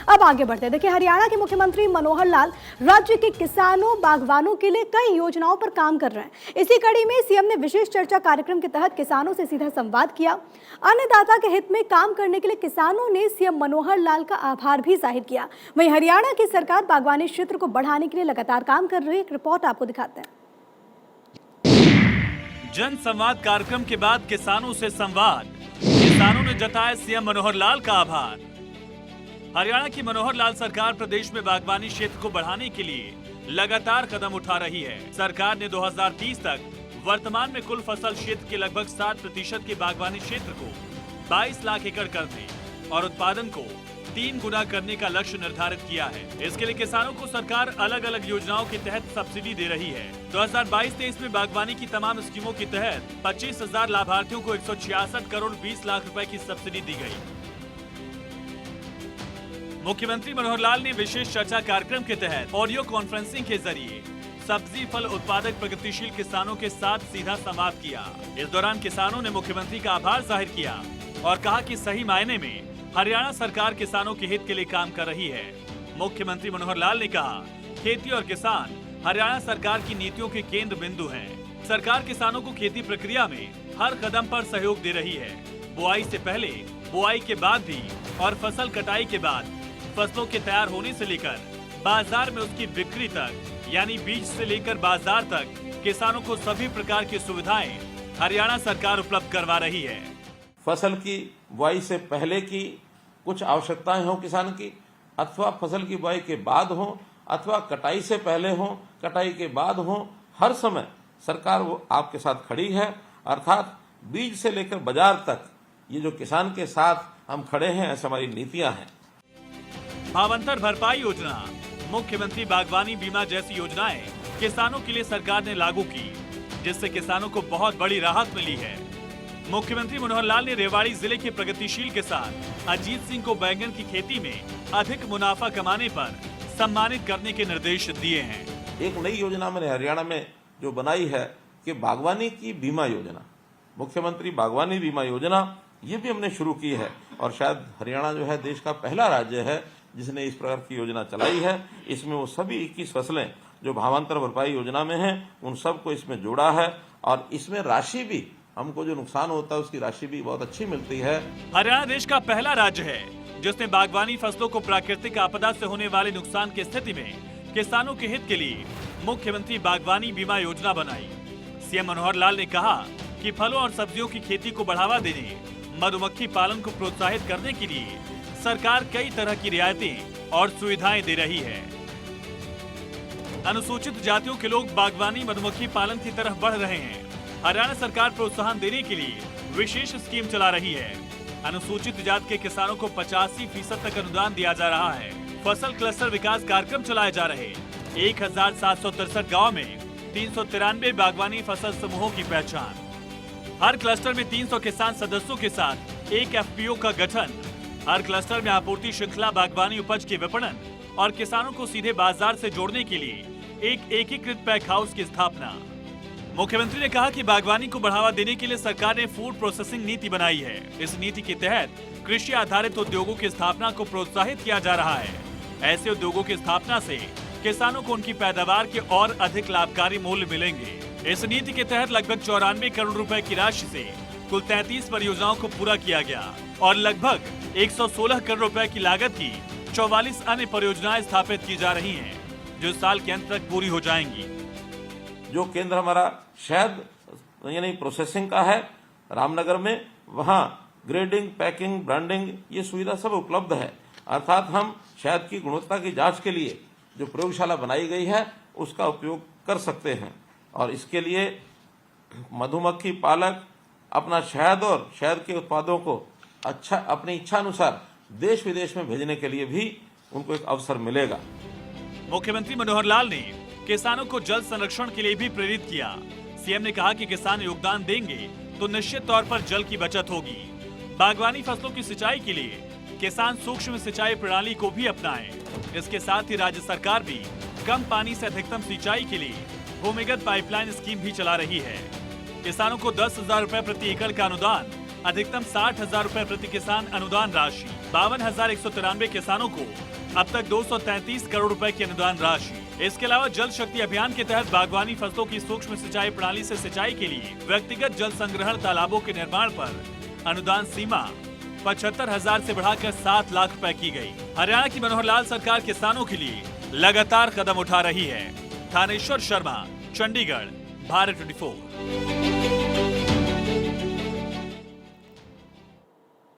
अब आगे बढ़ते हैं। देखिए, हरियाणा के मुख्यमंत्री मनोहर लाल राज्य के किसानों बागवानों के लिए कई योजनाओं पर काम कर रहे हैं। इसी कड़ी में सीएम ने विशेष चर्चा कार्यक्रम के तहत किसानों से सीधा संवाद किया। अन्नदाता के हित में काम करने के लिए किसानों ने सीएम मनोहर लाल का आभार भी जाहिर किया। वहीं हरियाणा की सरकार बागवानी क्षेत्र को बढ़ाने के लिए लगातार काम कर रही है। एक रिपोर्ट आपको दिखाते हैं। जन संवाद कार्यक्रम के बाद किसानों से संवाद। किसानों ने जताया सीएम मनोहर लाल का आभार। हरियाणा की मनोहर लाल सरकार प्रदेश में बागवानी क्षेत्र को बढ़ाने के लिए लगातार कदम उठा रही है। सरकार ने 2030 तक वर्तमान में कुल फसल क्षेत्र के लगभग 7% के बागवानी क्षेत्र को 22 लाख एकड़ करने और उत्पादन को 3 गुना करने का लक्ष्य निर्धारित किया है। इसके लिए किसानों को सरकार अलग अलग योजनाओं के तहत सब्सिडी दे रही है। 2022-23 में बागवानी की तमाम स्कीमों के तहत 25,000 लाभार्थियों को 166 करोड़ 20 लाख रुपए की सब्सिडी दी गई। मुख्यमंत्री मनोहर लाल ने विशेष चर्चा कार्यक्रम के तहत ऑडियो कॉन्फ्रेंसिंग के जरिए सब्जी फल उत्पादक प्रगतिशील किसानों के साथ सीधा संवाद किया। इस दौरान किसानों ने मुख्यमंत्री का आभार जाहिर किया और कहा कि सही मायने में हरियाणा सरकार किसानों के हित के लिए काम कर रही है। मुख्यमंत्री मनोहर लाल ने कहा, खेती और किसान हरियाणा सरकार की नीतियों के केंद्र बिंदु हैं। सरकार किसानों को खेती प्रक्रिया में हर कदम पर सहयोग दे रही है। बुआई से पहले, बुआई के बाद भी और फसल कटाई के बाद फसलों के तैयार होने से लेकर बाजार में उसकी बिक्री तक, यानी बीज से लेकर बाजार तक किसानों को सभी प्रकार की सुविधाएं हरियाणा सरकार उपलब्ध करवा रही है। फसल की बुआई से पहले की कुछ आवश्यकताएं हो किसान की, अथवा फसल की बुआई के बाद हो, अथवा कटाई से पहले हो, कटाई के बाद हो, हर समय सरकार वो आपके साथ खड़ी है। अर्थात बीज से लेकर बाजार तक ये जो किसान के साथ हम खड़े हैं, ऐसी हमारी नीतियां हैं। भावांतर भरपाई योजना, मुख्यमंत्री बागवानी बीमा जैसी योजनाएं किसानों के लिए सरकार ने लागू की, जिससे किसानों को बहुत बड़ी राहत मिली है। मुख्यमंत्री मनोहर लाल ने रेवाड़ी जिले के प्रगतिशील किसान अजीत सिंह को बैंगन की खेती में अधिक मुनाफा कमाने पर सम्मानित करने के निर्देश दिए हैं। एक नई योजना मैंने हरियाणा में जो बनाई है कि बागवानी की बीमा योजना, मुख्यमंत्री बागवानी बीमा योजना, ये भी हमने शुरू की है और शायद हरियाणा जो है देश का पहला राज्य है जिसने इस प्रकार की योजना चलाई है। इसमें वो सभी 21 फसलें जो भावांतर भरपाई योजना में हैं, उन सबको इसमें जोड़ा है और इसमें राशि भी, हमको जो नुकसान होता है उसकी राशि भी बहुत अच्छी मिलती है। हरियाणा देश का पहला राज्य है जिसने बागवानी फसलों को प्राकृतिक आपदा से होने वाले नुकसान की स्थिति में किसानों के हित के लिए मुख्यमंत्री बागवानी बीमा योजना बनाई। सीएम मनोहर लाल ने कहा कि फलों और सब्जियों की खेती को बढ़ावा देने, मधुमक्खी पालन को प्रोत्साहित करने के लिए सरकार कई तरह की रियायतें और सुविधाएं दे रही है। अनुसूचित जातियों के लोग बागवानी मधुमक्खी पालन की तरफ बढ़ रहे हैं। हरियाणा सरकार प्रोत्साहन देने के लिए विशेष स्कीम चला रही है। अनुसूचित जाति के किसानों को 85% तक अनुदान दिया जा रहा है। फसल क्लस्टर विकास कार्यक्रम चलाए जा रहे 1763 गाँव में 393 बागवानी फसल समूहों की पहचान। हर क्लस्टर में 300 किसान सदस्यों के साथ एक एफपीओ का गठन। हर क्लस्टर में आपूर्ति श्रृंखला, बागवानी उपज के विपणन और किसानों को सीधे बाजार से जोड़ने के लिए एक एकीकृत पैक हाउस की स्थापना। मुख्यमंत्री ने कहा कि बागवानी को बढ़ावा देने के लिए सरकार ने फूड प्रोसेसिंग नीति बनाई है। इस नीति के तहत कृषि आधारित उद्योगों की स्थापना को प्रोत्साहित किया जा रहा है। ऐसे उद्योगों की स्थापना से किसानों को उनकी पैदावार के और अधिक लाभकारी मूल्य मिलेंगे। इस नीति के तहत लगभग 94 करोड़ रुपए की राशि से कुल 33 परियोजनाओं को पूरा किया गया और लगभग 116 करोड़ रुपए की लागत की 44 अन्य परियोजनाएं स्थापित की जा रही हैं, जो साल के अंत तक पूरी हो जाएंगी। जो केंद्र हमारा शहद यानी प्रोसेसिंग का है रामनगर में, वहाँ ग्रेडिंग, पैकिंग, ब्रांडिंग ये सुविधा सब उपलब्ध है। अर्थात हम शहद की गुणवत्ता की जांच के लिए जो प्रयोगशाला बनाई गई है उसका उपयोग कर सकते हैं और इसके लिए मधुमक्खी पालक अपना शहद और शहद के उत्पादों को अपनी इच्छा अनुसार देश विदेश में भेजने के लिए भी उनको एक अवसर मिलेगा। मुख्यमंत्री मनोहर लाल ने किसानों को जल संरक्षण के लिए भी प्रेरित किया। सीएम ने कहा कि किसान योगदान देंगे तो निश्चित तौर पर जल की बचत होगी। बागवानी फसलों की सिंचाई के लिए किसान सूक्ष्म सिंचाई प्रणाली को भी अपनाएं। इसके साथ ही राज्य सरकार भी कम पानी से अधिकतम सिंचाई के लिए भूमिगत पाइपलाइन स्कीम भी चला रही है। किसानों को 10,000 रुपए प्रति एकड़ का अनुदान अधिकतम 60,000 रुपए प्रति किसान अनुदान राशि। 52,193 किसानों को अब तक 233 करोड़ रुपए की अनुदान राशि। इसके अलावा जल शक्ति अभियान के तहत बागवानी फसलों की सूक्ष्म सिंचाई प्रणाली से सिंचाई के लिए व्यक्तिगत जल संग्रहण तालाबों के निर्माण पर अनुदान सीमा 75,000 से बढ़ाकर 7 लाख रुपए की गई। हरियाणा की मनोहर लाल सरकार किसानों के लिए लगातार कदम उठा रही है। थानेश्वर शर्मा, चंडीगढ़, भारत 24।